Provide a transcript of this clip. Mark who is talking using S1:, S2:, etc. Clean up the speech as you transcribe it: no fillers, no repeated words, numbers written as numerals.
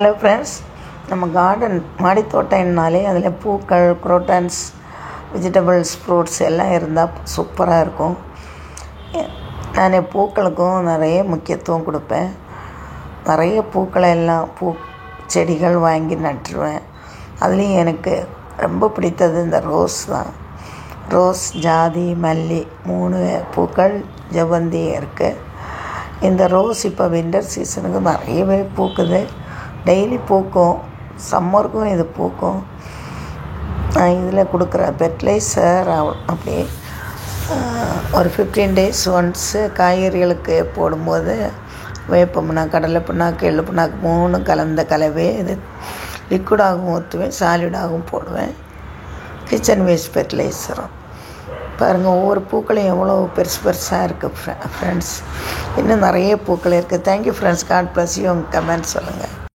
S1: Hello friends, நம்ம garden மாடி தோட்டம்னாலே அதில் பூக்கள், குரோட்டன்ஸ், வெஜிடபிள்ஸ், ஃப்ரூட்ஸ் எல்லாம் இருந்தால் சூப்பராக இருக்கும். நான் பூக்களுக்கும் நிறைய முக்கியத்துவம் கொடுப்பேன். நிறைய பூக்களை எல்லாம் செடிகள் வாங்கி நட்டுருவேன். அதுலேயும் எனக்கு ரொம்ப பிடித்தது இந்த ரோஸ் தான். ரோஸ், ஜாதி, மல்லி 3 பூக்கள் ஜெவந்தி இருக்குது. இந்த ரோஸ் இப்போ வின்டர் சீசனுக்கு நிறையவே பூக்குது. டெய்லி பூக்கும், சம்மருக்கும் இது பூக்கும். இதில் கொடுக்குற ஃபெர்டிலைசர் அப்படியே ஒரு 15 days ஒன்ஸு காய்கறிகளுக்கு போடும்போது வேப்ப புண்ணாக்கு, கடலை புண்ணாக்கு, எள்ளு புண்ணாக்கு 3 கலந்த கலவை. இது லிக்விடாகவும் ஊற்றுவேன், சாலிடாகவும் போடுவேன். கிச்சன் வேஸ்ட் ஃபெர்டிலைசரும். பாருங்கள், ஒவ்வொரு பூக்களையும் எவ்வளோ பெருசு பெருசாக இருக்குது ஃப்ரெண்ட்ஸ். இன்னும் நிறைய பூக்கள் இருக்குது. Thank you friends. God bless you. உங்கள் கமெண்ட் சொல்லுங்கள்.